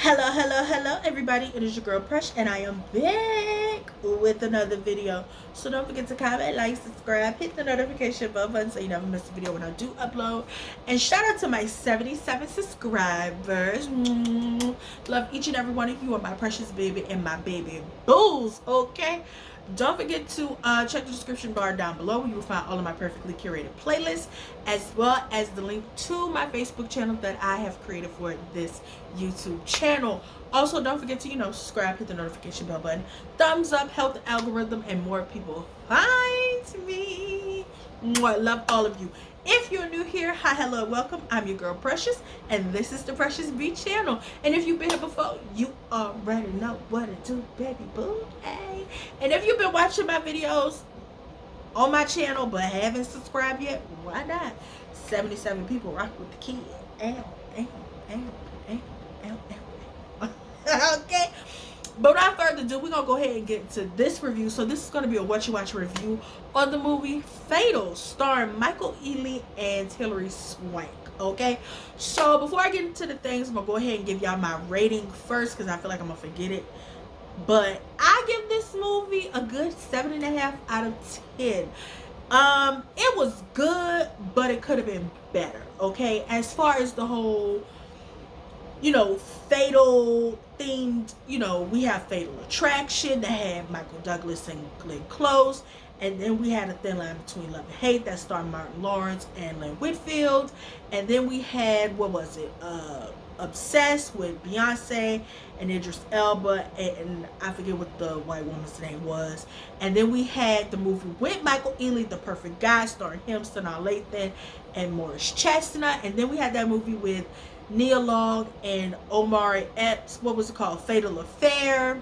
Hello, everybody. It is your girl, Presh, and I am back with another video. So don't forget to comment, like, subscribe, hit the notification button so you never miss a video when I do upload. And shout out to my 77 subscribers. Love each and every one of you are my precious baby and my baby booze, okay? Don't forget to check the description bar down below where you will find all of my perfectly curated playlists, as well as the link to my Facebook channel that I have created for this YouTube channel. Also, don't forget to, subscribe, hit the notification bell button, thumbs up, help the algorithm, and more people find me. Love all of you. If you're new here, hi, hello, welcome. I'm your girl Precious, and this is the Precious B channel. And if you've been here before, you already know what to do, baby boo. Hey. And if you've been watching my videos on my channel but haven't subscribed yet, why not? 77 people rock with the kid. Okay. But without further ado, we're gonna go ahead and get into this review. So this is gonna be a What You Watch review on the movie Fatale, starring Micheal and Hilary Swank. Okay, so before I get into the things, I'm gonna go ahead and give y'all my rating first because I feel like I'm gonna forget it. But I give this movie a good 7.5 out of 10. It was good, but it could have been better. Okay, as far as the whole, Fatal themed, we have Fatal Attraction that had Michael Douglas and Glenn Close, and then we had A Thin Line Between Love and Hate that starred Martin Lawrence and Lynn Whitfield, and then we had, what was it, Obsessed with Beyonce and Idris Elba, and I forget what the white woman's name was, and then we had the movie with Michael Ealy, The Perfect Guy, starring him, Sanaa Lathan, and Morris Chestnut, and then we had that movie with Nia Long and Omari Epps, what was it called, Fatal Affair,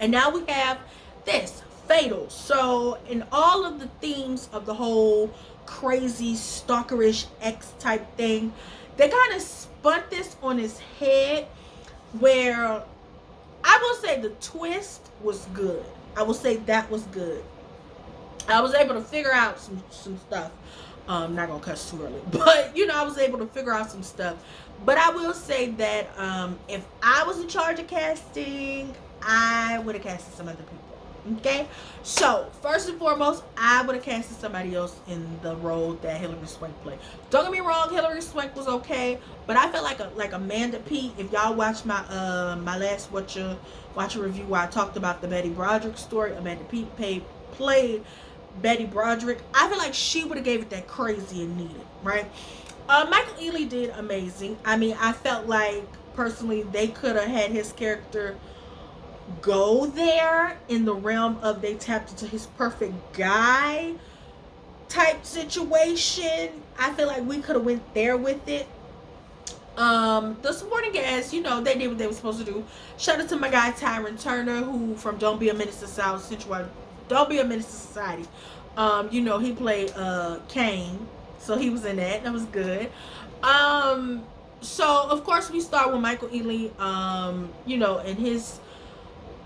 and now we have this, Fatal. So in all of the themes of the whole crazy stalkerish X type thing, they kind of spun this on his head, where I will say the twist was good. I will say that was good. I was able to figure out some stuff. Not gonna cuss too early, but I was able to figure out some stuff. But I will say that if I was in charge of casting, I would have casted some other people. Okay, so first and foremost, I would have casted somebody else in the role that Hilary Swank played. Don't get me wrong, Hilary Swank was okay, but I felt like Amanda P. If y'all watched my my last Whatcha review where I talked about the Betty Broderick story, Amanda P. played Betty Broderick. I feel like she would have gave it that crazy and needed, right? Michael Ealy did amazing. I mean, I felt like personally they could have had his character go there in the realm of they tapped into his perfect guy type situation. I feel like we could have went there with it. The supporting cast, they did what they were supposed to do. Shout out to my guy Tyron Turner, who from Don't Be a Menace to South Central, Don't Be a Menace to Society. He played Kane, so he was in that. That was good. So of course we start with Michael Ealy, and his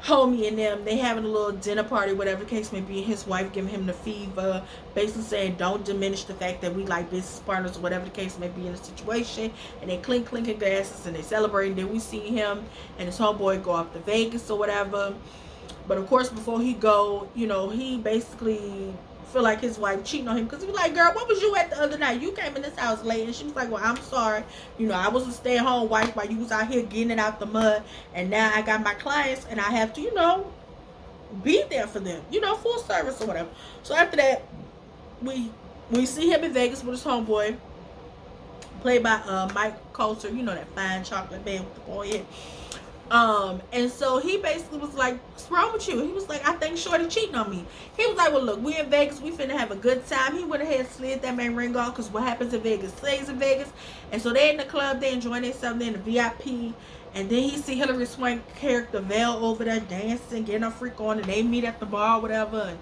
homie and them, they having a little dinner party, whatever the case may be, and his wife giving him the fever, basically saying don't diminish the fact that we like business partners or whatever the case may be in a situation, and they clinking glasses and they celebrating. Then we see him and his homeboy go off to Vegas or whatever, but of course before he go, he basically feel like his wife cheating on him, because he was like, girl, what was you at the other night? You came in this house late. And she was like, well, I'm sorry, I was a stay-at-home wife while you was out here getting it out the mud, and now I got my clients and I have to be there for them, full service or whatever. So after that, we see him in Vegas with his homeboy, played by Mike Coulter, that fine chocolate man with the forehead. And so he basically was like, what's wrong with you? He was like, I think Shorty cheating on me. He was like, well, look, we in Vegas, we finna have a good time. He went ahead and slid that man ring off, because what happens in Vegas stays in Vegas. And so they in the club, they enjoying themselves, they in the VIP, and then he see Hilary Swank character Vel over there dancing, getting her freak on, and they meet at the bar or whatever, and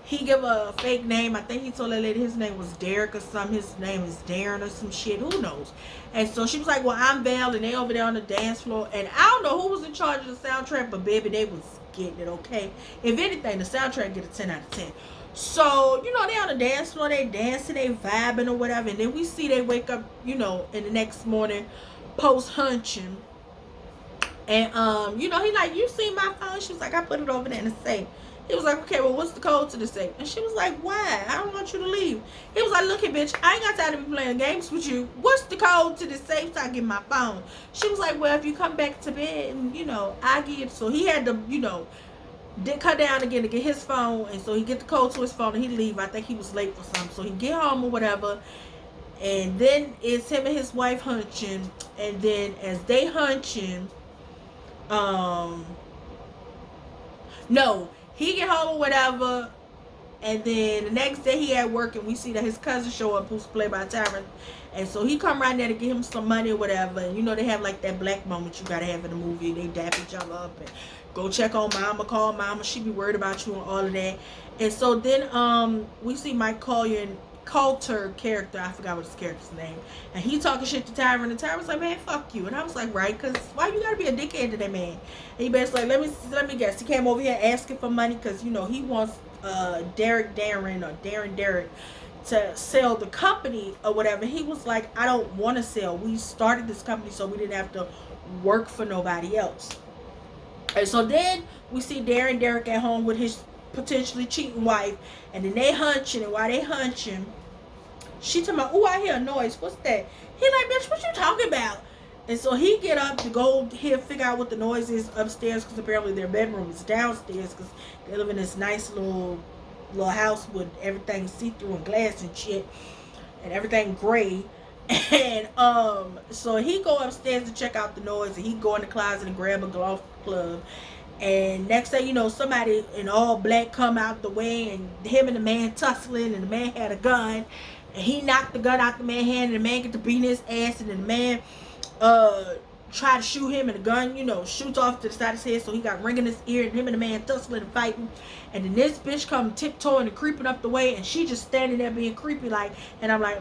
he give a fake name. I think he told that lady his name was Derek or something. His name is Darren or some shit. Who knows? And so she was like, well, I'm Val, and they over there on the dance floor. And I don't know who was in charge of the soundtrack, but baby, they was getting it, okay? If anything, the soundtrack get a 10 out of 10. So, they on the dance floor, they dancing, they vibing or whatever. And then we see they wake up, in the next morning, post-hunching. And you know, he like, you seen my phone? She was like, I put it over there in the safe. He was like, okay, well, what's the code to the safe? And she was like, why? I don't want you to leave. He was like, look here, bitch, I ain't got time to be playing games with you. What's the code to the safe so I get my phone? She was like, well, if you come back to bed and, you know, I get it. So he had to, you know, did cut down again to get his phone. And so he get the code to his phone and he leave. I think he was late for something. So he get home or whatever. And then it's him and his wife hunching. And then as they hunching, no, he get home or whatever, and then the next day he at work and we see that his cousin show up, who's played by Tyron, and so he come right there to get him some money or whatever. And you know, they have like that black moment you gotta have in the movie. They dap each other up and go check on mama, call mama, she be worried about you and all of that. And so then we see Mike Coulter character, I forgot what his character's name, and he talking shit to Tyron, and Tyron's like, man, fuck you. And I was like, right, because why you gotta be a dickhead to that man? And he basically like, let me guess, he came over here asking for money because, you know, he wants Derek to sell the company or whatever. He was like, I don't want to sell, we started this company so we didn't have to work for nobody else. And so then we see Derek at home with his potentially cheating wife, and then they hunching, and while they hunching, she talking about, oh, I hear a noise, what's that? He like, bitch, what you talking about? And so he get up to go here figure out what the noise is upstairs, because apparently their bedroom is downstairs, because they live in this nice little house with everything see-through and glass and shit, and everything gray. And so he go upstairs to check out the noise, and he go in the closet and grab a golf club. And next thing you know, somebody in all black come out the way, and him and the man tussling, and the man had a gun, and he knocked the gun out the man's hand, and the man get to beating his ass, and then the man try to shoot him, and the gun, you know, shoots off to the side of his head, so he got ring in his ear, and him and the man tussling and fighting. And then this bitch come tiptoeing and creeping up the way, and she just standing there being creepy like, and I'm like,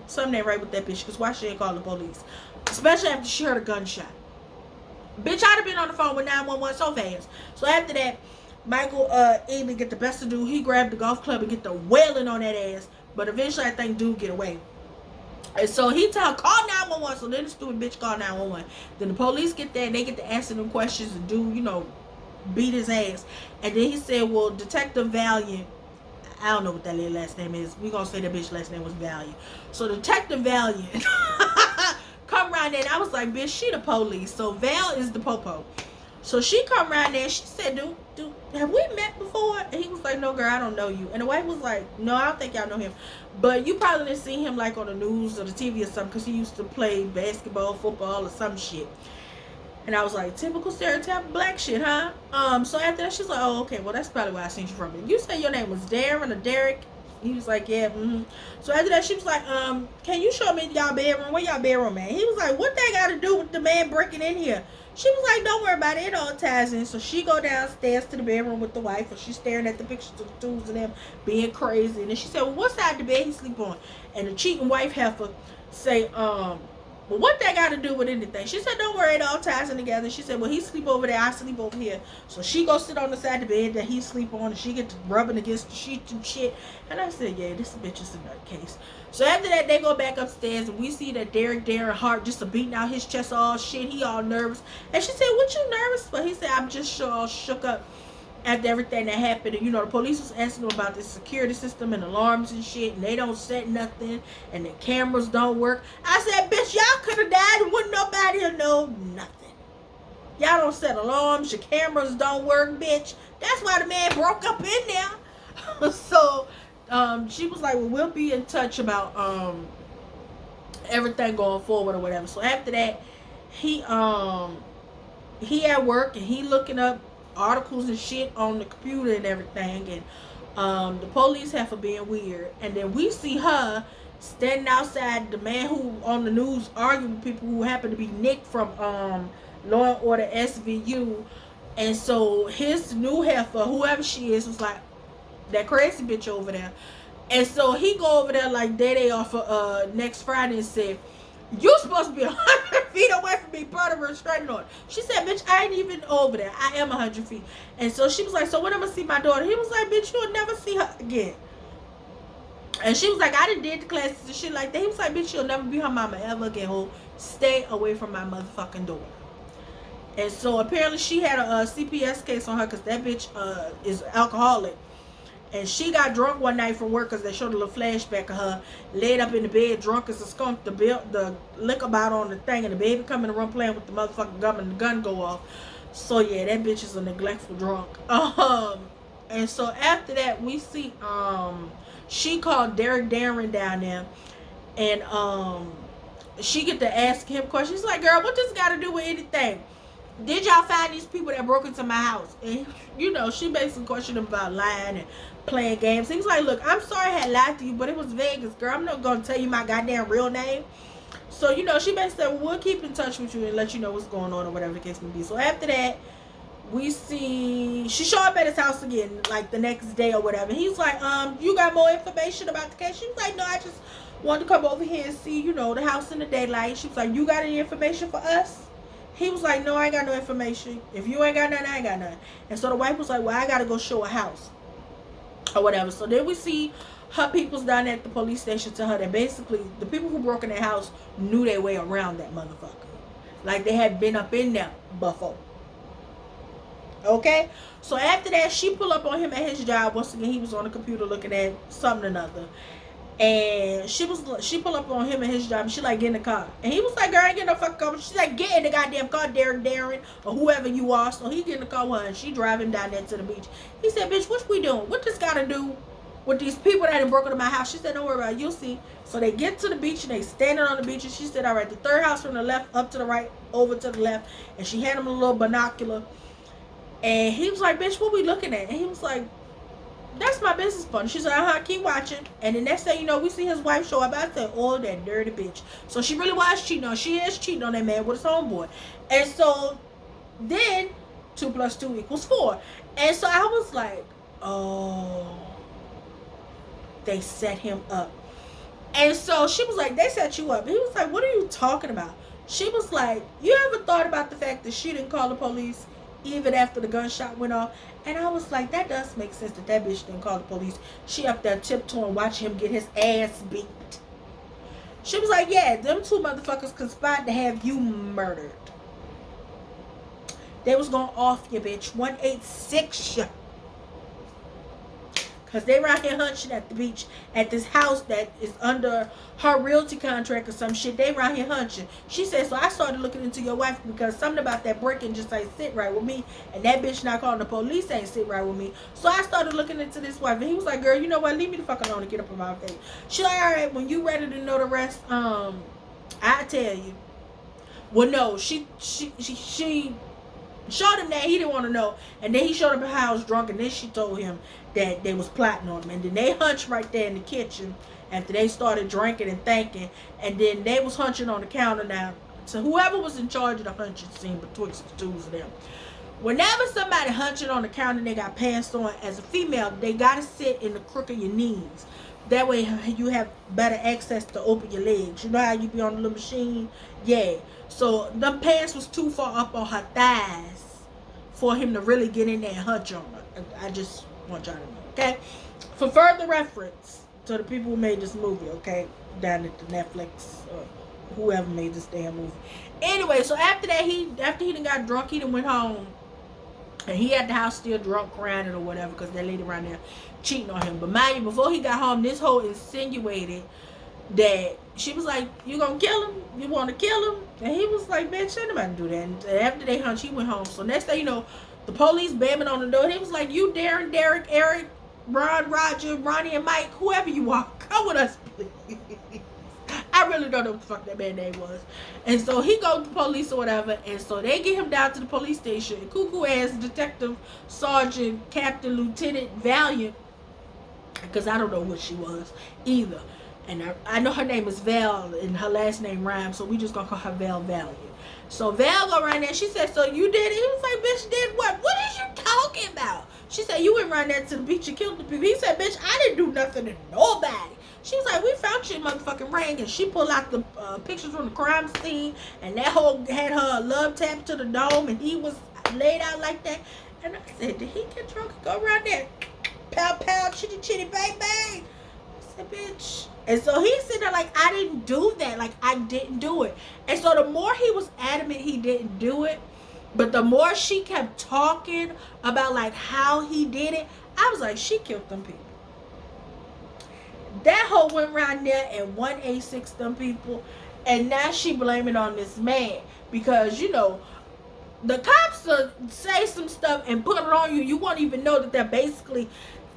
something ain't right with that bitch, because why she ain't call the police? Especially after she heard a gunshot. Bitch, I'd have been on the phone with 911 so fast. So after that, Michael either get the best of dude. He grabbed the golf club and get the wailing on that ass. But eventually, I think dude get away. And so he call 911. So then the stupid bitch call 911. Then the police get there and they get to answer them questions, and dude, you know, beat his ass. And then he said, well, Detective Valiant, I don't know what that little last name is. We gonna say that bitch last name was Valiant. So Detective Valiant come around there, and I was like, bitch, she the police. So Val is the popo. So she come around there and she said, dude, have we met before? And he was like, no, girl, I don't know you. And the wife was like, no, I don't think y'all know him. But you probably didn't see him like on the news or the TV or something, because he used to play basketball, football, or some shit. And I was like, typical stereotype black shit, huh? So after that, she's like, oh, okay, well, that's probably where I seen you from. You said your name was Darren or Derek? He was like, yeah, So after that, she was like, can you show me y'all bedroom? Where y'all bedroom at? He was like, what they got to do with the man breaking in here? She was like, don't worry about it. It all ties in. So she go downstairs to the bedroom with the wife, and she's staring at the pictures of the twos of them being crazy. And then she said, well, what side of the bed he sleep on? And the cheating wife heifer say, well, what that got to do with anything? She said, don't worry, it all ties in together. She said, well, he sleep over there, I sleep over here. So she go sit on the side of the bed that he sleep on, and she get to rubbing against the sheets and shit. And I said, yeah, this bitch is a nutcase. So after that, they go back upstairs, and we see that Darren Hart just beating out his chest all shit. He all nervous. And she said, what you nervous for? He said, I'm just all shook up after everything that happened. And you know, the police was asking them about the security system and alarms and shit, and they don't set nothing, and the cameras don't work. I said, bitch, y'all could have died and wouldn't nobody know nothing. Y'all don't set alarms, your cameras don't work, bitch. That's why the man broke up in there. So she was like, well, we'll be in touch about everything going forward or whatever. So after that, he at work, and he looking up articles and shit on the computer and everything, and the police have for being weird. And then we see her standing outside the man who on the news arguing with people who happen to be Nick from Law and Order SVU. And so his new heifer, whoever she is, was like, that crazy bitch over there. And so he go over there like day off of next Friday and said, you supposed to be 100 feet away from me, part of her restraining order. She said, bitch, I ain't even over there. I am 100 feet. And so she was like, so when I'm going to see my daughter? He was like, bitch, you'll never see her again. And she was like, I did the classes and shit like that. He was like, bitch, you'll never be her mama ever again. Ho, stay away from my motherfucking daughter. And so apparently she had a CPS case on her because that bitch is alcoholic. And she got drunk one night from work because they showed a little flashback of her laid up in the bed, drunk as a skunk, the liquor bottle on the thing, and the baby come in the room playing with the motherfucking gun, and the gun go off. So yeah, that bitch is a neglectful drunk. And so after that, we see she called Derek Darren down there, and she get to ask him questions. She's like, "Girl, what this got to do with anything? Did y'all find these people that broke into my house?" And she basically questioned him about lying and playing games. He was like, "Look, I'm sorry I had lied to you, but it was Vegas, girl. I'm not gonna tell you my goddamn real name." So she basically said, "Well, we'll keep in touch with you and let you know what's going on or whatever the case may be." So after that, we see she show up at his house again, like the next day or whatever. He's like, "You got more information about the case?" She was like, "No, I just wanted to come over here and see, the house in the daylight." She was like, "You got any information for us?" He was like, "No, I ain't got no information. If you ain't got nothing, I ain't got nothing." And so the wife was like, "Well, I gotta go show a house or whatever." So then we see her peoples down at the police station tell her that basically the people who broke in their house knew their way around that motherfucker. Like they had been up in there before. Okay? So after that, she pull up on him at his job. Once again, he was on the computer looking at something or another. And she pulled up on him at his job, and she like, "Get in the car." And he was like, "Girl, I ain't get no fucking car." She's like, "Get in the goddamn car, Derek Darren, or whoever you are." So he get in the car with her, and she driving down there to the beach. He said, "Bitch, what we doing? What this got to do with these people that had broken into my house?" She said, "Don't worry about it. You'll see." So they get to the beach, and they standing on the beach, and she said, "All right, the third house from the left, up to the right, over to the left." And she had him a little binocular. And he was like, "Bitch, what we looking at?" And he was like, "That's my business partner." She said, "Keep watching." And the next thing you know, we see his wife show up. I said, "Oh, that dirty bitch." So she really was cheating on. She is cheating on that man with his homeboy. And so then 2 + 2 = 4. And so I was like, oh, they set him up. And so she was like, "They set you up." He was like, "What are you talking about?" She was like, "You ever thought about the fact that she didn't call the police even after the gunshot went off?" And I was like, that does make sense that bitch didn't call the police. She up there tiptoeing, watching him get his ass beat. She was like, "Yeah, them two motherfuckers conspired to have you murdered. They was going off you, bitch. 186 you. Because they were out here hunching at the beach at this house that is under her realty contract or some shit. They were out here hunching." She said, "So I started looking into your wife because something about that break-in just ain't sit right with me. And that bitch not calling the police ain't sit right with me. So I started looking into this wife." And he was like, "Girl, you know what? Leave me the fuck alone and get up on my face." She like, "All right, when you ready to know the rest, I tell you." Well, no, she showed him that he didn't want to know, and then he showed up how I was drunk, and then she told him that they was plotting on him, and then they hunched right there in the kitchen after they started drinking and thinking, and then they was hunching on the counter now. So whoever was in charge of the hunching scene betwixt the two of them, whenever somebody hunching on the counter and they got passed on, as a female, they gotta sit in the crook of your knees. That way you have better access to open your legs. You know how you be on the little machine? Yeah. So the pants was too far up on her thighs for him to really get in there and hunch on her. I just want y'all to know, okay? For further reference to the people who made this movie, okay? Down at the Netflix, whoever made this damn movie. Anyway, so after that, after he done got drunk, he done went home. And he at the house still drunk, crying or whatever, because that lady around there cheating on him. But mind you, before he got home, this hoe insinuated that she was like, "You gonna kill him? You want to kill him?" And he was like, "Bitch, ain't nobody do that." And after they hunched, he went home. So next thing you know, the police banging on the door. He was like, "You, Darren, Derek, Eric, Ron, Roger, Ronnie, and Mike, whoever you are, come with us, please." I really don't know what the fuck that man's name was. And so he go to the police or whatever, and so they get him down to the police station. And cuckoo ass Detective Sergeant Captain Lieutenant Valiant, because I don't know what she was either. And I know her name is Val, and her last name rhymes, so we just gonna call her Val Valiant. So Val go right there. She said, "So you did it?" He was like, "Bitch, did what? What is you talking about?" She said, "You went right there to the beach and killed the people." He said, "Bitch, I didn't do nothing to nobody." She was like, "We found your motherfucking ring," and she pulled out the pictures from the crime scene, and that hoe had her love tap to the dome, and he was laid out like that. And I said, "Did he get drunk and go around there, pow pow, chitty chitty bang bang?" I said, "Bitch." And so he's sitting there like, "I didn't do that. Like, I didn't do it." And so the more he was adamant he didn't do it, But the more she kept talking about like how he did it, I was like, she killed them people. That hoe went around there and 186 them people, and now she blaming on this man because the cops say some stuff and put it on you. You won't even know that they're basically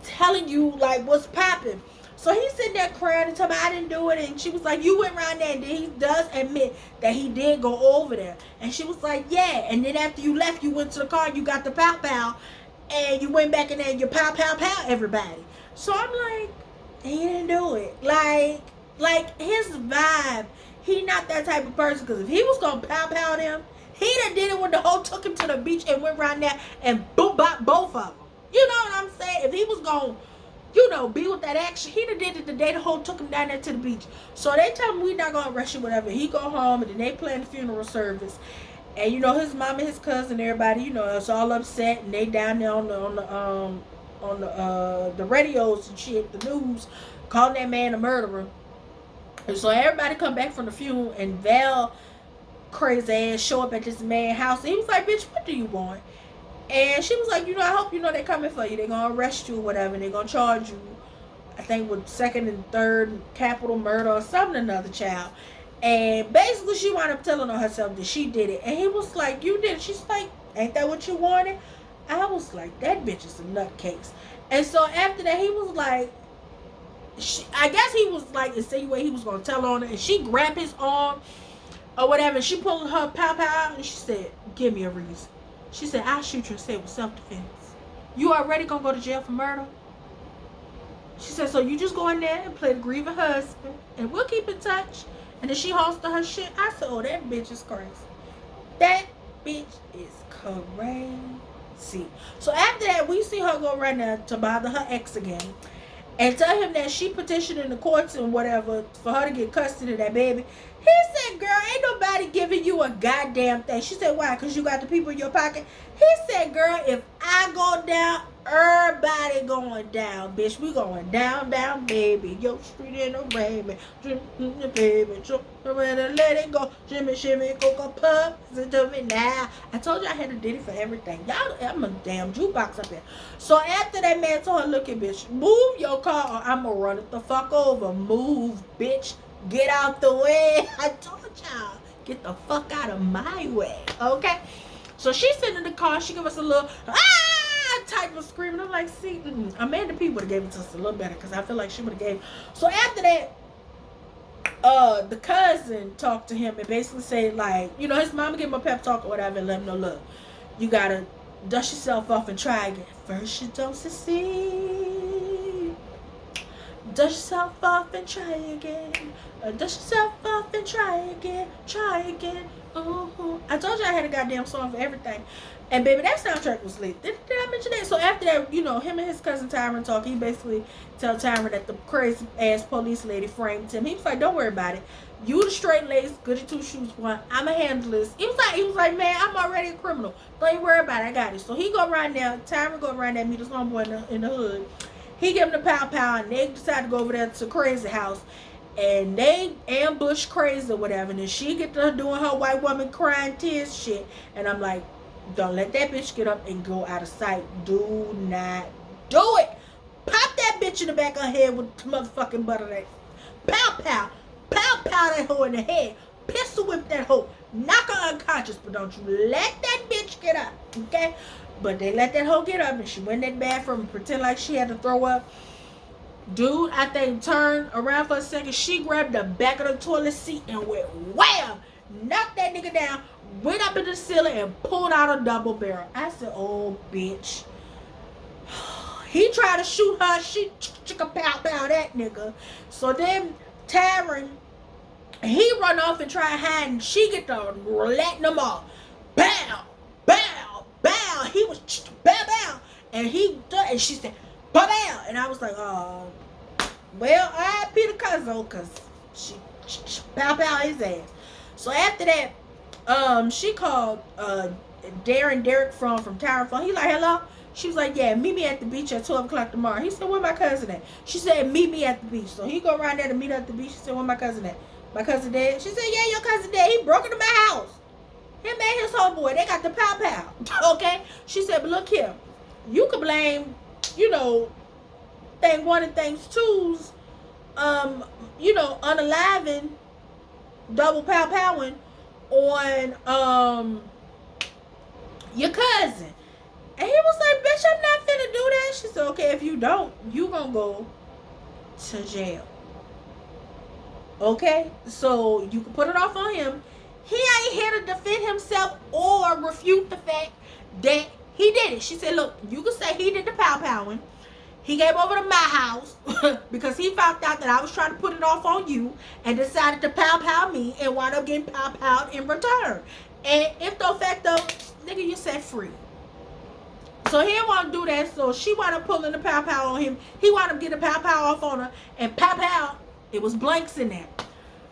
telling you like what's popping. So he's sitting there crying and telling me I didn't do it, and she was like, you went around there, and then he does admit that he did go over there, and she was like, yeah, and then after you left, you went to the car, and you got the pow pow, and you went back in there and you pow pow pow everybody. So I'm like, he didn't do it. Like his vibe, he not that type of person, because if he was gonna pow pow them, he done did it when the hoe took him to the beach and went around there and boom bop both of them. You know what I'm saying? If he was gonna be with that action, he done did it the day the hoe took him down there to the beach. So they tell him we not gonna arrest you, whatever. He go home, and then they plan the funeral service. And his mom and his cousin, everybody, it's all upset, and they down there on the radios and shit, the news, calling that man a murderer. And so everybody come back from the funeral, and Val crazy ass show up at this man's house, and he was like, bitch, what do you want? And she was like, I hope they're coming for you. They're gonna arrest you or whatever, and they're gonna charge you, I think, with second and third capital murder or something, another child. And basically she wound up telling on herself that she did it. And he was like, you did it. She's like, ain't that what you wanted? I was like, that bitch is a nutcase. And so after that, he was like, I guess he was like insinuating he was gonna tell on her, and she grabbed his arm or whatever, and she pulled her pow pow out, and she said, give me a reason. She said, I'll shoot you and say it was self-defense. You already gonna go to jail for murder? She said, so you just go in there and play the grieving husband, and we'll keep in touch. And then she hosted her shit. I said, oh, that bitch is crazy. That bitch is crazy. So after that, we see her go right now to bother her ex again, and tell him that she petitioned in the courts and whatever for her to get custody of that baby. He said, girl, ain't nobody giving you a goddamn thing. She said, why? Because you got the people in your pocket? He said, girl, if I go down, everybody going down, bitch. We going down, down, baby. Yo, street in the rain, baby. Let it go. Shimmy, shimmy, cocoa pup. Listen to me now. I told you I had a ditty for everything. Y'all, I'm a damn jukebox up here. So after that man told her, look at bitch, move your car or I'm going to run it the fuck over. Move, bitch. Get out the way. I told y'all, get the fuck out of my way. Okay? So she's sitting in the car. She give us a little type of screaming. I'm like, see, Amanda P would have gave it to us a little better, because I feel like she would have gave. So after that, the cousin talked to him and basically said, like, his mama gave him a pep talk or whatever, and let him know, look, you gotta dust yourself off and try again. First you don't succeed. Dust yourself off and try again. Dust yourself off and try again. Try again. I told you I had a goddamn song for everything. And baby, that soundtrack was lit. Did I mention that? So after that, him and his cousin Tyron talk. He basically tell Tyron that the crazy ass police lady framed him. He was like, don't worry about it. You the straight lace, goody two shoes one. I'ma handle this. He was like, man, I'm already a criminal. Don't you worry about it. I got it. So he go right now. Tyron go right there, meet his homeboy in the hood. He give him the pow pow, and they decide to go over there to Crazy house. And they ambush Crazy or whatever. And then she get to doing her white woman crying tears shit. And I'm like, don't let that bitch get up and go out of sight. Do not do it. Pop that bitch in the back of her head with the motherfucking butt of that. Pow pow. Pow pow that hoe in the head. Pistol whip that hoe. Knock her unconscious. But don't you let that bitch get up. Okay? But they let that hoe get up, and she went in that bathroom and pretend like she had to throw up. Dude, I think, turned around for a second. She grabbed the back of the toilet seat and went wham! Knocked that nigga down, went up in the ceiling and pulled out a double barrel. I said, oh, bitch. He tried to shoot her. She chicka pow pow that nigga. So then Tyron, he run off and try hiding. She get to letting them off. Bow, bow, bow. He was bow, bow. And she said, bow, bow. And I was like, oh, well, I Peter Cuzzo, because she pow pow his ass. So after that, she called Derek from Tyron phone. He like, hello? She was like, yeah, meet me at the beach at 12 o'clock tomorrow. He said, where my cousin at? She said, meet me at the beach. So he go around there to meet her at the beach. She said, where my cousin at? My cousin dead? She said, yeah, your cousin dead. He broke into my house. Him and his whole homeboy. They got the pow pow. Okay? She said, but look here. You could blame, you know, thing one and things twos, you know, unaliving, double pow powing on your cousin. And he was like, bitch, I'm not finna do that. She said, okay, if you don't, you gonna go to jail. Okay? So you can put it off on him. He ain't here to defend himself or refute the fact that he did it. She said, look, you can say he did the pow powing. He came over to my house because he found out that I was trying to put it off on you and decided to pow pow me and wound up getting pow powed in return. And if the fact of, nigga, you set free. So he didn't want to do that, so she wound up pulling the pow pow on him. He wound up getting the pow pow off on her, and pow pow, it was blanks in there.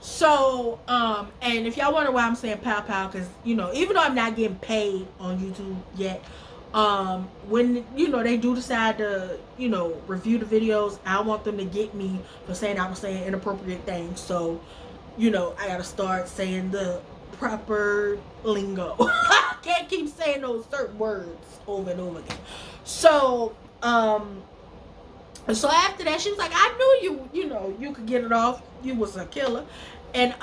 So, and if y'all wonder why I'm saying pow pow, because, you know, even though I'm not getting paid on YouTube yet, when, you know, they do decide to, you know, review the videos, I want them to get me for saying I was saying inappropriate things. So, you know, I gotta start saying the proper lingo. I can't keep saying those certain words over and over again. So, so after that, she was like, I knew you know, you could get it off. You was a killer. And,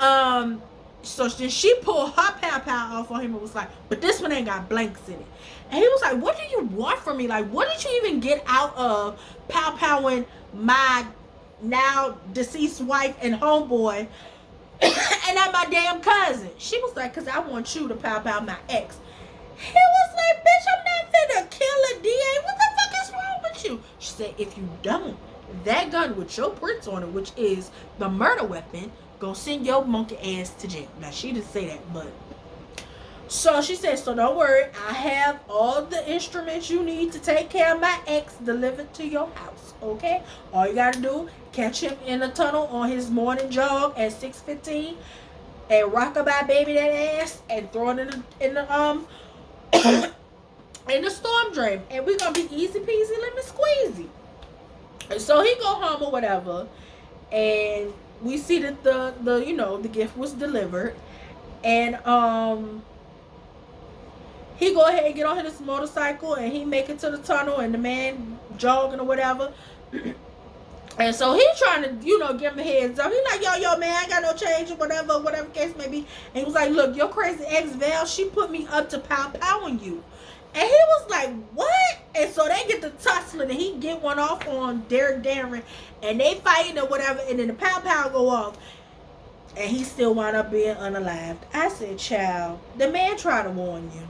so then she pulled her pow pow off on him and was like, but this one ain't got blanks in it. And he was like, what do you want from me? Like, what did you even get out of pow powing my now deceased wife and homeboy and not my damn cousin? She was like, because I want you to pow pow my ex. He was like, bitch, I'm not finna kill a DA. What the fuck is wrong with you? She said, if you don't, that gun with your prints on it, which is the murder weapon, gonna send your monkey ass to jail. Now, she didn't say that, but... So she said, so don't worry. I have all the instruments you need to take care of my ex delivered to your house, okay? All you gotta do, catch him in the tunnel on his morning jog at 6:15 and rockabye baby that ass and throw it in the in the storm drain. And we're gonna be easy peasy lemon squeezy. And so he go home or whatever, and we see that the you know, the gift was delivered, and he go ahead and get on his motorcycle and he make it to the tunnel and the man jogging or whatever. And so he trying to, you know, give him a heads up. He like, yo, man, I ain't got no change or whatever case may be. And he was like, look, your crazy ex Val, she put me up to pow powing you. And he was like, what? And so they get to tussling and he get one off on Derek Darren and they fighting or whatever, and then the pow pow go off. And he still wound up being unalived. I said, child, the man tried to warn you.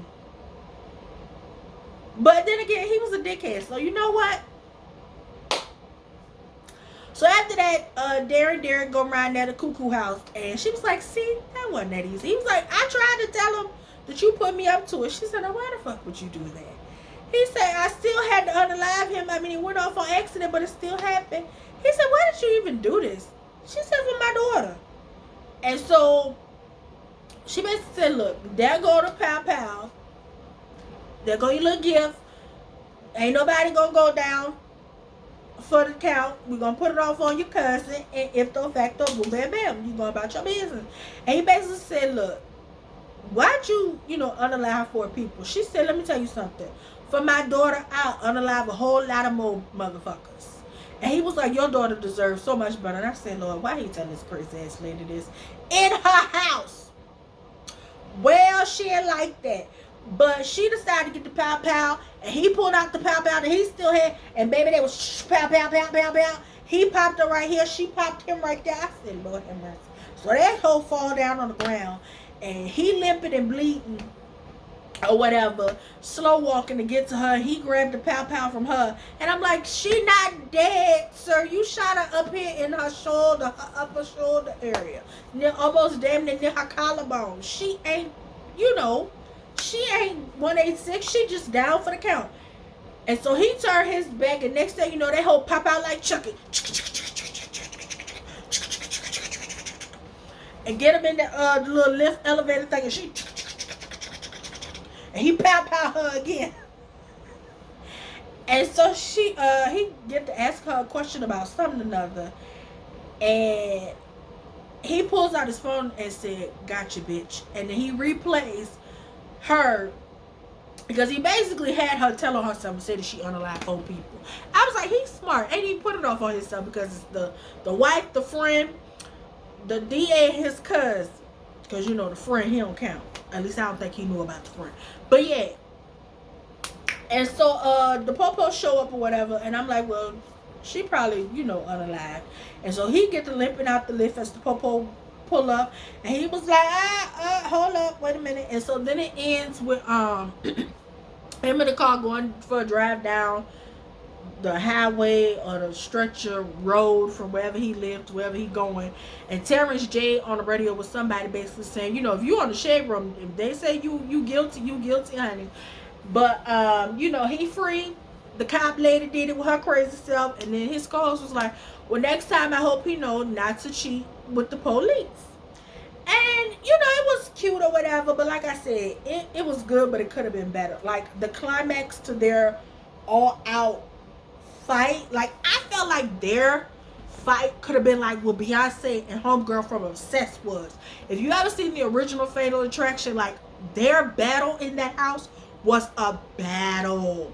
But then again, he was a dickhead. So you know what? So after that, Darren go around there to Cuckoo House. And she was like, see, that wasn't that easy. He was like, I tried to tell him that you put me up to it. She said, now why the fuck would you do that? He said, I still had to unalive him. I mean, it went off on accident, but it still happened. He said, why did you even do this? She said, for my daughter. And so she basically said, look, there go the pow pow. There go your little gift. Ain't nobody gonna go down for the count. We're gonna put it off on your cousin. And if the facto, boom, bam, bam, you go about your business. And he basically said, look, why'd you know, unalive 4 people? She said, let me tell you something. For my daughter, I'll unalive a whole lot of more motherfuckers. And he was like, your daughter deserves so much better. And I said, Lord, why he telling this crazy ass lady this? In her house. Well, she ain't like that. But she decided to get the pow pow, and he pulled out the pow pow that he still had, and baby, they was pow pow pow pow pow. He popped her right here, she popped him right there. I said, Lord have mercy. So that hoe fall down on the ground, and he limping and bleeding or whatever, slow walking to get to her. He grabbed the pow pow from her, and I'm like, she not dead, sir. You shot her up here in her shoulder, her upper shoulder area, near, almost damn near her collarbone. She ain't, you know. She ain't 186. She just down for the count. And so he turned his back, and next thing you know, that whole pop out like Chucky. And get him in the little lift elevator thing, and she... And he pow her again. And so he get to ask her a question about something or another. And he pulls out his phone and said, gotcha, bitch. And then he replays her, because he basically had her telling her something, said that she unalived old people. I was like, he's smart. Ain't he put it off on himself because it's the wife, the friend, the DA, and his cousin. Because, you know, the friend, he don't count. At least I don't think he knew about the friend. But, yeah. And so, the Popo show up or whatever. And I'm like, well, she probably, you know, unalived. And so, he get to limping out the lift as the Popo pull up. And he was like, hold up, wait a minute. And so, then it ends with, him in the car going for a drive down the highway or the stretcher road from wherever he lived to wherever he going, and Terrence J on the radio with somebody basically saying, you know, if you on the shade room, if they say you guilty, honey. But you know, he free. The cop lady did it with her crazy self, and then his calls was like, well, next time I hope he know not to cheat with the police. And you know, it was cute or whatever, but like I said, it was good, but it could have been better. Like the climax to their all out fight, like I felt like their fight could have been like what Beyonce and Homegirl from Obsessed was. If you ever seen the original Fatal Attraction, like their battle in that house was a battle.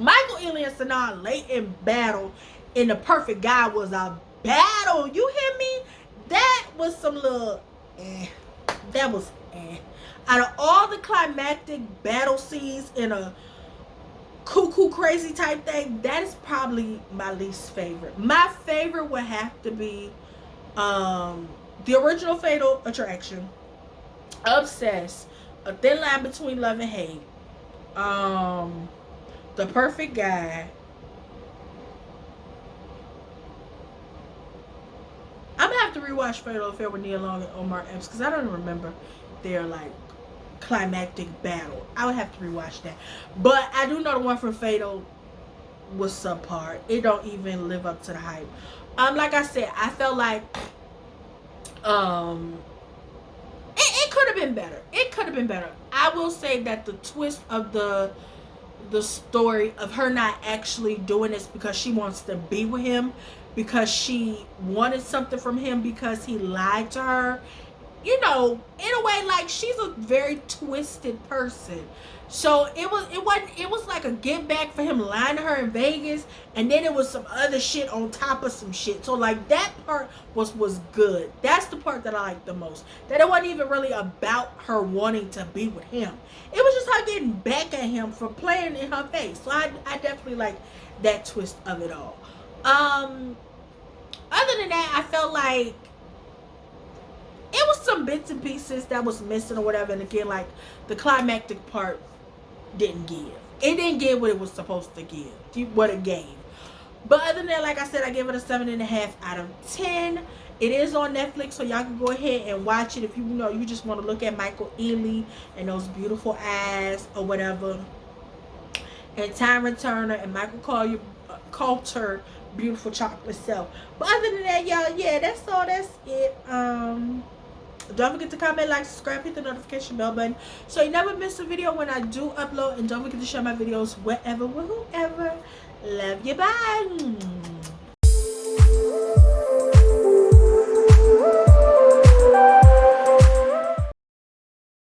Michael Ealy and Sanaa Layton battle in The Perfect Guy was a battle. You hear me? That was some little that was out of all the climactic battle scenes in a cuckoo crazy type thing, that is probably my least favorite. My favorite would have to be the original Fatal Attraction, Obsessed, A Thin Line Between Love and Hate, The Perfect Guy. I'm gonna have to rewatch Fatal Affair with Nia Long and Omar Epps because I don't remember their like climactic battle. I would have to rewatch that. But I do know the one from Fatal was subpar. It don't even live up to the hype. Like I said, I felt like it could have been better. It could have been better. I will say that the twist of the story of her not actually doing this because she wants to be with him, because she wanted something from him because he lied to her, you know, in a way, like she's a very twisted person. So it was like a get back for him lying to her in Vegas, and then it was some other shit on top of some shit. So like that part was good. That's the part that I liked the most. That it wasn't even really about her wanting to be with him. It was just her getting back at him for playing in her face. So I definitely like that twist of it all. Other than that, I felt like it was some bits and pieces that was missing or whatever. And again, like the climactic part didn't give. It didn't give what it was supposed to give. What it gave. But other than that, like I said, I gave it a 7.5 out of 10. It is on Netflix, so y'all can go ahead and watch it if you know you just want to look at Michael Ealy and those beautiful eyes or whatever. And Tyron Turner and Michael Coulter beautiful chocolate self. But other than that, y'all, yeah, that's all. That's it. Don't forget to comment, like, subscribe, hit the notification bell button so you never miss a video when I do upload. And don't forget to share my videos wherever, with whoever. Love you. Bye.